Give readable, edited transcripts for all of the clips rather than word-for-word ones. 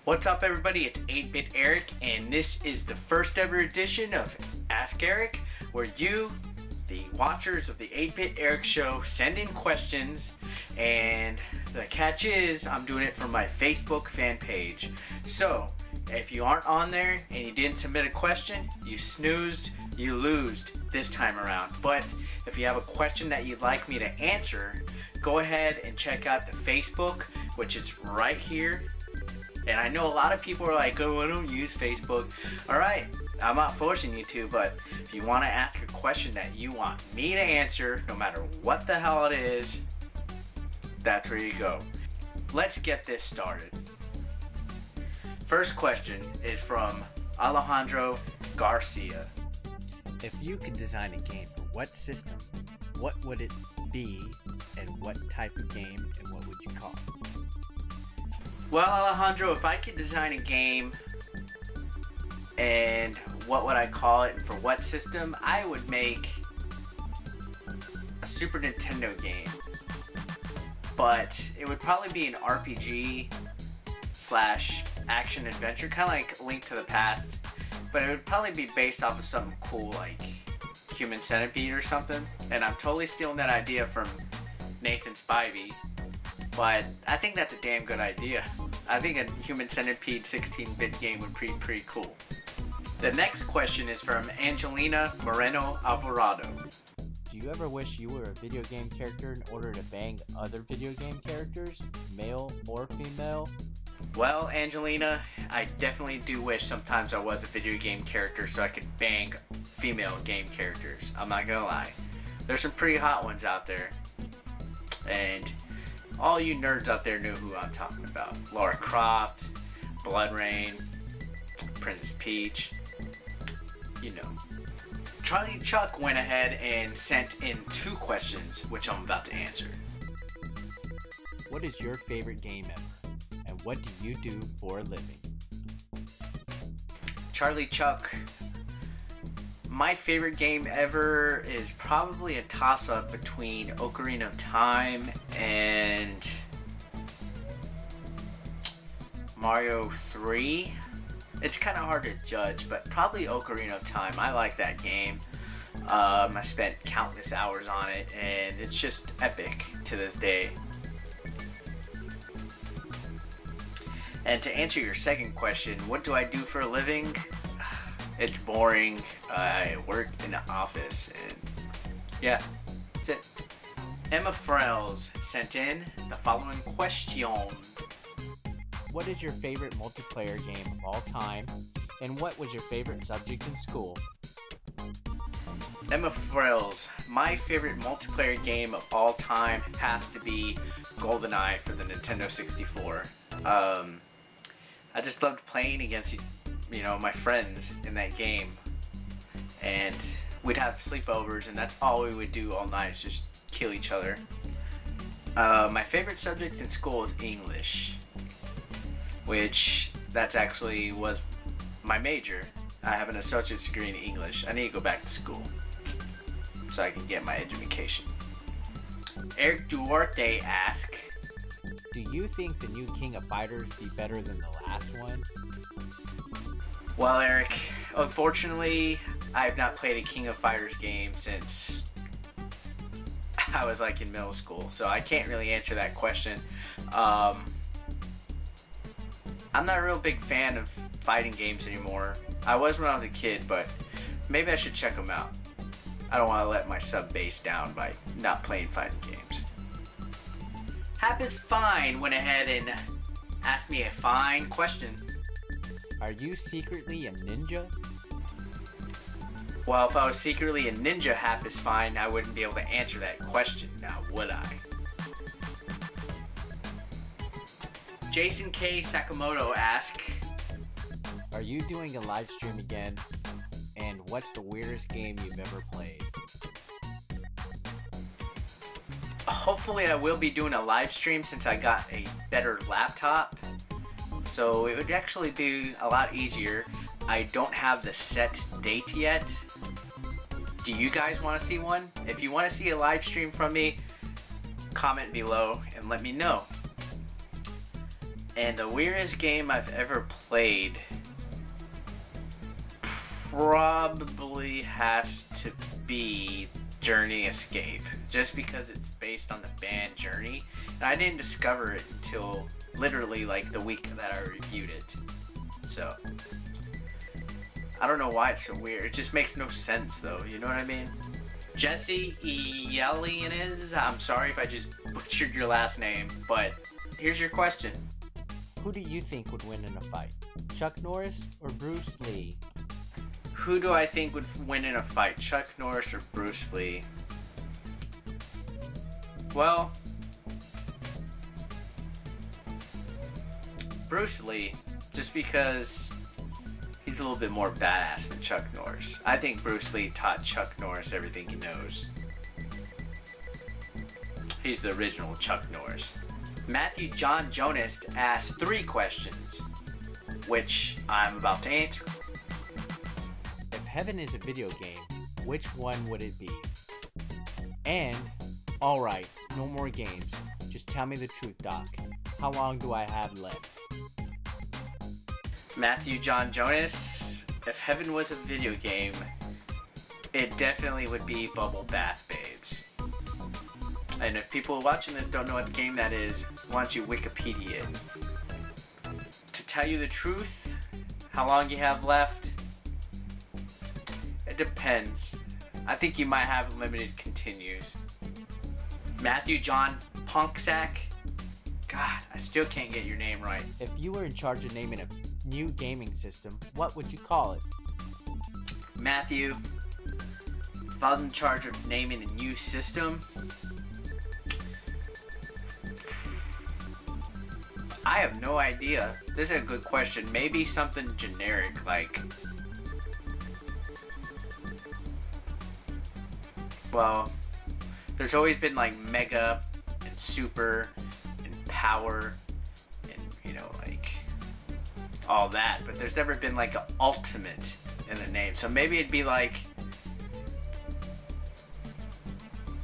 What's up everybody, it's 8-Bit Eric, and this is the first ever edition of Ask Eric, where you, the watchers of the 8-Bit Eric show, send in questions, and the catch is, I'm doing it from my Facebook fan page. So, if you aren't on there, and you didn't submit a question, you snoozed, you losed this time around. But, if you have a question that you'd like me to answer, go ahead and check out the Facebook, which is right here. And I know a lot of people are like, oh, I don't use Facebook. Alright, I'm not forcing you to, but if you want to ask a question that you want me to answer, no matter what the hell it is, that's where you go. Let's get this started. First question is from Alejandro Garcia. If you could design a game for what system, what would it be, and what type of game, and what would you call it? Well, Alejandro, if I could design a game, and what would I call it, and for what system, I would make a Super Nintendo game. But it would probably be an RPG slash action adventure, kind of like Link to the Past. But it would probably be based off of something cool like Human Centipede or something. And I'm totally stealing that idea from Nathan Spivey. But I think that's a damn good idea. I think a Human Centipede 16-bit game would be pretty cool. The next question is from Angelina Moreno Alvarado. Do you ever wish you were a video game character in order to bang other video game characters, male or female? Well, Angelina, I definitely do wish sometimes I was a video game character so I could bang female game characters. I'm not gonna lie. There's some pretty hot ones out there. And all you nerds out there know who I'm talking about. Lara Croft, Blood Rain, Princess Peach, you know. Charlie Chuck went ahead and sent in 2 questions, which I'm about to answer. What is your favorite game ever? And what do you do for a living? Charlie Chuck, my favorite game ever is probably a toss-up between Ocarina of Time and Mario 3. It's kind of hard to judge, but probably Ocarina of Time. I like that game. I spent countless hours on it, and it's just epic to this day. And to answer your second question, what do I do for a living? It's boring. I work in the office, and yeah, that's it. Emma Frells sent in the following question. What is your favorite multiplayer game of all time, and what was your favorite subject in school? Emma Frells, my favorite multiplayer game of all time has to be GoldenEye for the Nintendo 64. I just loved playing against, you know, my friends in that game, and we'd have sleepovers, and that's all we would do all night, is just kill each other. My favorite subject in school is English, which that's actually was my major. I have an associate's degree in English. I need to go back to school so I can get my education. Eric Duarte asks, do you think the new King of Fighters be better than the last one? Well, Eric, unfortunately, I've not played a King of Fighters game since I was like in middle school, so I can't really answer that question. I'm not a real big fan of fighting games anymore. I was when I was a kid, but maybe I should check them out. I don't want to let my sub base down by not playing fighting games. Happis Fine went ahead and asked me a fine question. Are you secretly a ninja? Well, if I was secretly a ninja, Happis Fine, I wouldn't be able to answer that question now, would I? Jason K. Sakamoto asks, are you doing a live stream again? And what's the weirdest game you've ever played? Hopefully I will be doing a live stream since I got a better laptop. So it would actually be a lot easier. I don't have the set date yet. Do you guys want to see one? If you want to see a live stream from me, comment below and let me know. And the weirdest game I've ever played probably has to be Journey Escape, just because it's based on the band Journey, and I didn't discover it until literally like the week that I reviewed it. So I don't know why it's so weird. It just makes no sense though, you know what I mean? Jesse Yellianez, I'm sorry if I just butchered your last name, but here's your question. Who do you think would win in a fight? Chuck Norris or Bruce Lee? Who do I think would win in a fight? Chuck Norris or Bruce Lee? Well, Bruce Lee, just because he's a little bit more badass than Chuck Norris. I think Bruce Lee taught Chuck Norris everything he knows. He's the original Chuck Norris. Matthew John Jonas asked 3 questions, which I'm about to answer. If heaven is a video game, which one would it be? And, alright, no more games. Just tell me the truth, Doc. How long do I have left? Matthew John Jonas, if heaven was a video game, it definitely would be Bubble Bath Babes. And if people watching this don't know what game that is, why don't you Wikipedia it? To tell you the truth, how long you have left, it depends. I think you might have limited continues. Matthew John Punksack, God, I still can't get your name right. If you were in charge of naming a new gaming system, what would you call it? Matthew, if I was in charge of naming a new system, I have no idea. This is a good question. Maybe something generic like, well, there's always been like Mega and Super and Power and, you know, like all that, but there's never been like an Ultimate in the name. So maybe it'd be like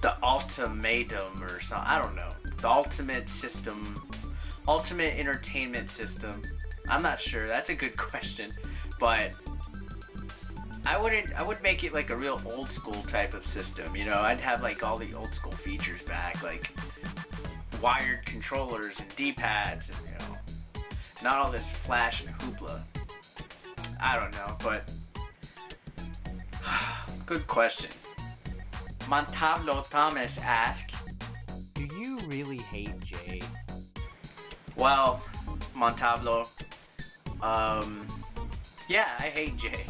the Ultimatum or something. I don't know. The Ultimate System. Ultimate Entertainment System. I'm not sure. That's a good question, but I would make it like a real old school type of system. You know, I'd have like all the old school features back, like wired controllers and D-pads, and you know, not all this flash and hoopla. I don't know, but good question. Montablo Thomas asked, do you really hate Jade? well, Montablo, yeah, I hate Jade.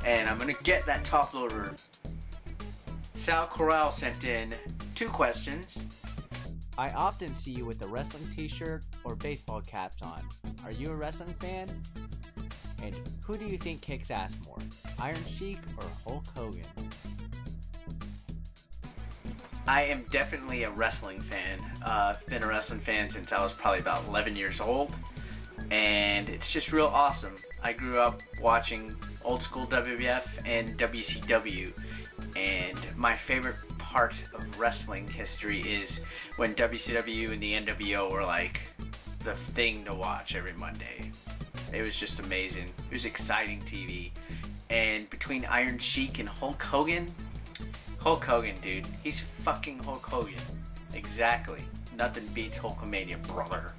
And I'm gonna get that top loader. Sal Corral sent in 2 questions. I often see you with a wrestling t-shirt or baseball caps on. Are you a wrestling fan? And who do you think kicks ass more, Iron Sheik or Hulk Hogan? I am definitely a wrestling fan. I've been a wrestling fan since I was probably about 11 years old. And it's just real awesome. I grew up watching old school WWF and WCW. And my favorite part of wrestling history is when WCW and the NWO were like the thing to watch every Monday. It was just amazing. It was exciting TV. And between Iron Sheik and Hulk Hogan, dude. He's fucking Hulk Hogan. Exactly. Nothing beats Hulkamania, brother.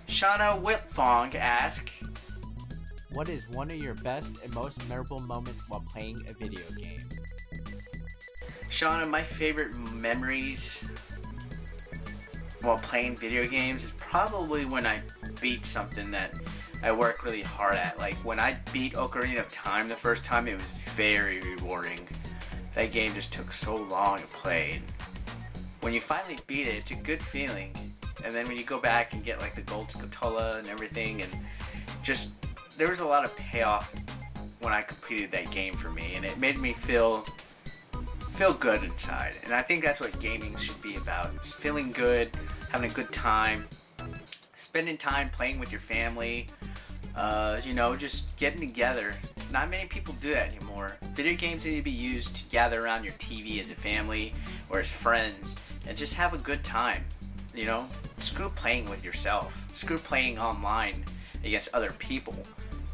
Shauna Whitfong asked, what is one of your best and most memorable moments while playing a video game? Shauna, my favorite memories while playing video games is probably when I beat something that I work really hard at. Like when I beat Ocarina of Time the first time, it was very rewarding. That game just took so long to play. When you finally beat it, it's a good feeling. And then when you go back and get like the gold scatola and everything, and just there was a lot of payoff when I completed that game for me, and it made me feel good inside. And I think that's what gaming should be about. It's feeling good, having a good time, spending time playing with your family, you know, just getting together. Not many people do that anymore. Video games need to be used to gather around your TV as a family or as friends and just have a good time. You know, screw playing with yourself. Screw playing online against other people.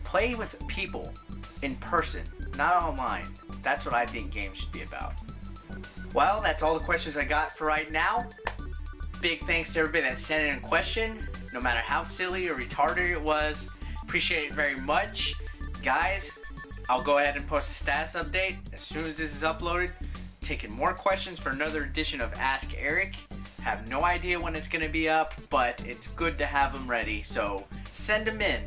Play with people in person, not online. That's what I think games should be about. Well, that's all the questions I got for right now. Big thanks to everybody that sent in a question, no matter how silly or retarded it was. Appreciate it very much. Guys, I'll go ahead and post a status update as soon as this is uploaded. Taking more questions for another edition of Ask Eric. Have no idea when it's going to be up, but it's good to have them ready, so send them in.